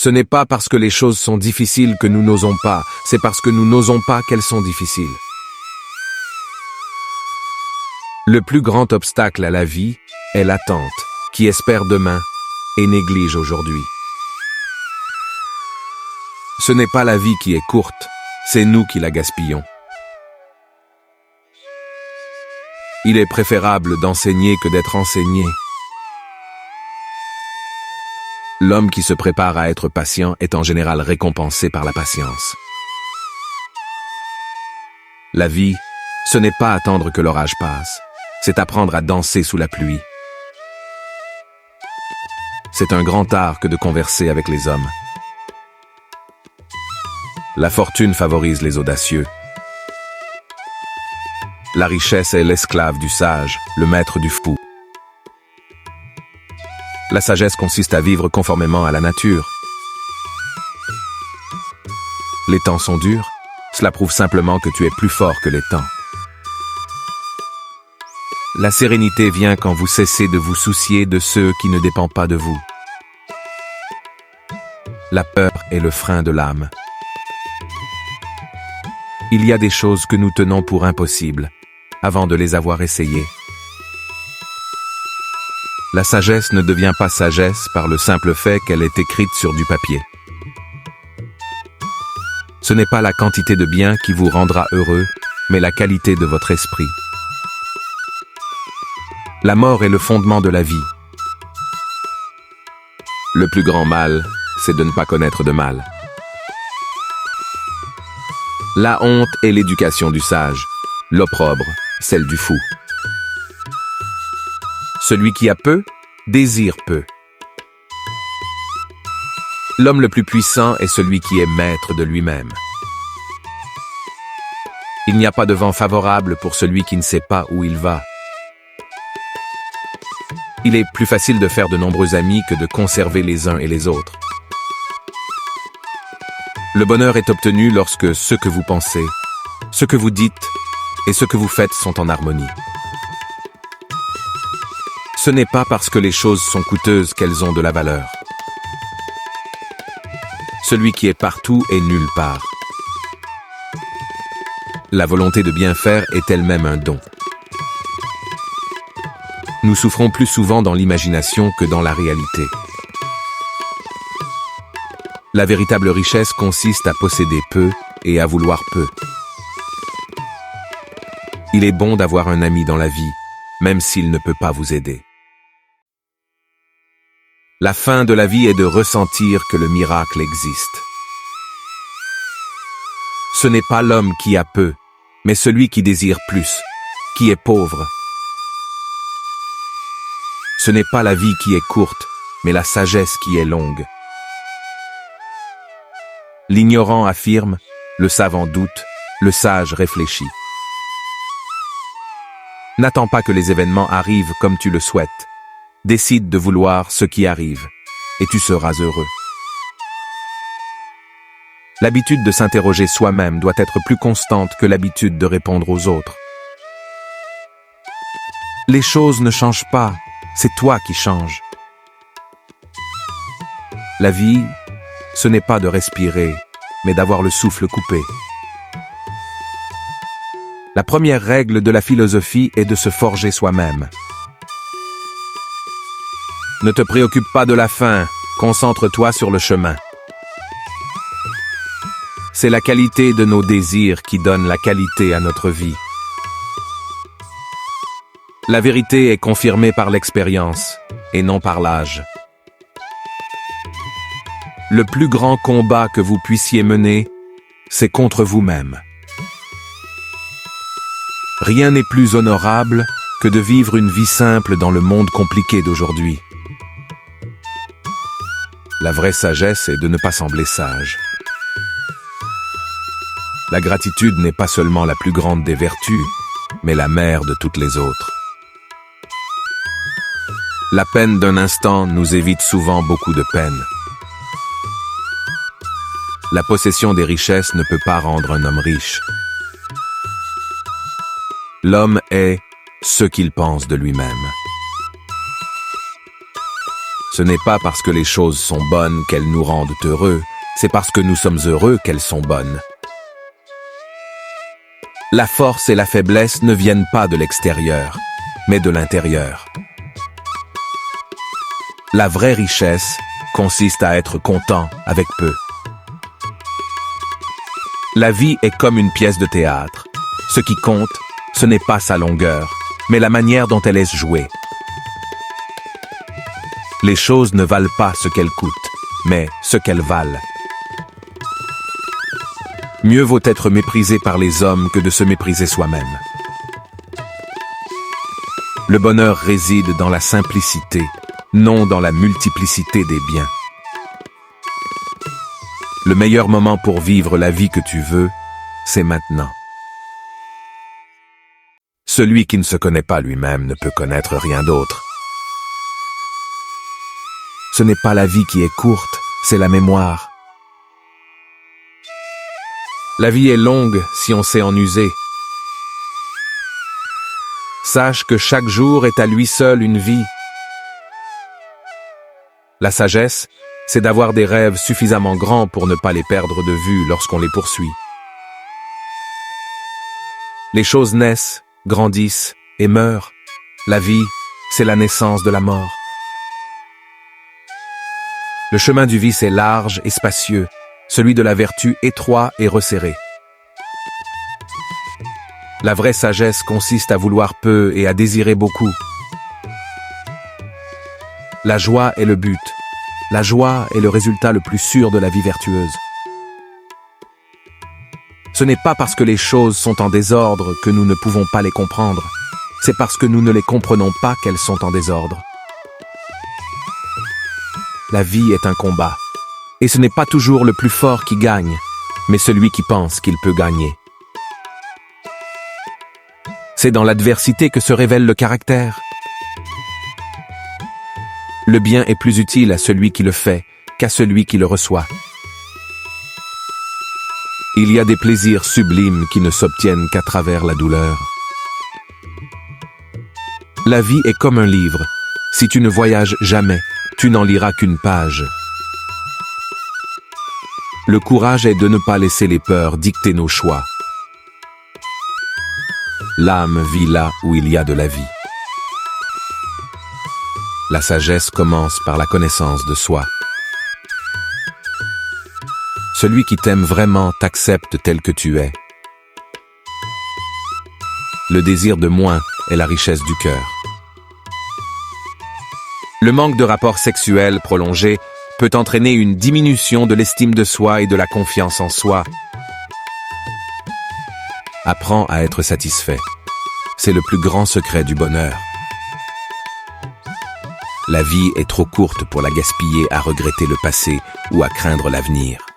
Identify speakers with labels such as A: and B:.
A: Ce n'est pas parce que les choses sont difficiles que nous n'osons pas, c'est parce que nous n'osons pas qu'elles sont difficiles. Le plus grand obstacle à la vie est l'attente, qui espère demain et néglige aujourd'hui. Ce n'est pas la vie qui est courte, c'est nous qui la gaspillons. Il est préférable d'enseigner que d'être enseigné. L'homme qui se prépare à être patient est en général récompensé par la patience. La vie, ce n'est pas attendre que l'orage passe, c'est apprendre à danser sous la pluie. C'est un grand art que de converser avec les hommes. La fortune favorise les audacieux. La richesse est l'esclave du sage, le maître du fou. La sagesse consiste à vivre conformément à la nature. Les temps sont durs, cela prouve simplement que tu es plus fort que les temps. La sérénité vient quand vous cessez de vous soucier de ceux qui ne dépendent pas de vous. La peur est le frein de l'âme. Il y a des choses que nous tenons pour impossibles, avant de les avoir essayées. La sagesse ne devient pas sagesse par le simple fait qu'elle est écrite sur du papier. Ce n'est pas la quantité de biens qui vous rendra heureux, mais la qualité de votre esprit. La mort est le fondement de la vie. Le plus grand mal, c'est de ne pas connaître de mal. La honte est l'éducation du sage, l'opprobre, celle du fou. Celui qui a peu, désire peu. L'homme le plus puissant est celui qui est maître de lui-même. Il n'y a pas de vent favorable pour celui qui ne sait pas où il va. Il est plus facile de faire de nombreux amis que de conserver les uns et les autres. Le bonheur est obtenu lorsque ce que vous pensez, ce que vous dites et ce que vous faites sont en harmonie. Ce n'est pas parce que les choses sont coûteuses qu'elles ont de la valeur. Celui qui est partout est nulle part. La volonté de bien faire est elle-même un don. Nous souffrons plus souvent dans l'imagination que dans la réalité. La véritable richesse consiste à posséder peu et à vouloir peu. Il est bon d'avoir un ami dans la vie, même s'il ne peut pas vous aider. La fin de la vie est de ressentir que le miracle existe. Ce n'est pas l'homme qui a peu, mais celui qui désire plus, qui est pauvre. Ce n'est pas la vie qui est courte, mais la sagesse qui est longue. L'ignorant affirme, le savant doute, le sage réfléchit. N'attends pas que les événements arrivent comme tu le souhaites. Décide de vouloir ce qui arrive, et tu seras heureux. L'habitude de s'interroger soi-même doit être plus constante que l'habitude de répondre aux autres. Les choses ne changent pas, c'est toi qui changes. La vie, ce n'est pas de respirer, mais d'avoir le souffle coupé. La première règle de la philosophie est de se forger soi-même. Ne te préoccupe pas de la fin, concentre-toi sur le chemin. C'est la qualité de nos désirs qui donne la qualité à notre vie. La vérité est confirmée par l'expérience, et non par l'âge. Le plus grand combat que vous puissiez mener, c'est contre vous-même. Rien n'est plus honorable que de vivre une vie simple dans le monde compliqué d'aujourd'hui. La vraie sagesse est de ne pas sembler sage. La gratitude n'est pas seulement la plus grande des vertus, mais la mère de toutes les autres. La peine d'un instant nous évite souvent beaucoup de peine. La possession des richesses ne peut pas rendre un homme riche. L'homme est ce qu'il pense de lui-même. Ce n'est pas parce que les choses sont bonnes qu'elles nous rendent heureux, c'est parce que nous sommes heureux qu'elles sont bonnes. La force et la faiblesse ne viennent pas de l'extérieur, mais de l'intérieur. La vraie richesse consiste à être content avec peu. La vie est comme une pièce de théâtre. Ce qui compte, ce n'est pas sa longueur, mais la manière dont elle est jouée. Les choses ne valent pas ce qu'elles coûtent, mais ce qu'elles valent. Mieux vaut être méprisé par les hommes que de se mépriser soi-même. Le bonheur réside dans la simplicité, non dans la multiplicité des biens. Le meilleur moment pour vivre la vie que tu veux, c'est maintenant. Celui qui ne se connaît pas lui-même ne peut connaître rien d'autre. Ce n'est pas la vie qui est courte, c'est la mémoire. La vie est longue si on sait en user. Sache que chaque jour est à lui seul une vie. La sagesse, c'est d'avoir des rêves suffisamment grands pour ne pas les perdre de vue lorsqu'on les poursuit. Les choses naissent, grandissent et meurent. La vie, c'est la naissance de la mort. Le chemin du vice est large et spacieux, celui de la vertu étroit et resserré. La vraie sagesse consiste à vouloir peu et à désirer beaucoup. La joie est le but. La joie est le résultat le plus sûr de la vie vertueuse. Ce n'est pas parce que les choses sont en désordre que nous ne pouvons pas les comprendre. C'est parce que nous ne les comprenons pas qu'elles sont en désordre. La vie est un combat. Et ce n'est pas toujours le plus fort qui gagne, mais celui qui pense qu'il peut gagner. C'est dans l'adversité que se révèle le caractère. Le bien est plus utile à celui qui le fait qu'à celui qui le reçoit. Il y a des plaisirs sublimes qui ne s'obtiennent qu'à travers la douleur. La vie est comme un livre. Si tu ne voyages jamais, tu n'en liras qu'une page. Le courage est de ne pas laisser les peurs dicter nos choix. L'âme vit là où il y a de la vie. La sagesse commence par la connaissance de soi. Celui qui t'aime vraiment t'accepte tel que tu es. Le désir de moins est la richesse du cœur. Le manque de rapports sexuels prolongés peut entraîner une diminution de l'estime de soi et de la confiance en soi. Apprends à être satisfait. C'est le plus grand secret du bonheur. La vie est trop courte pour la gaspiller à regretter le passé ou à craindre l'avenir.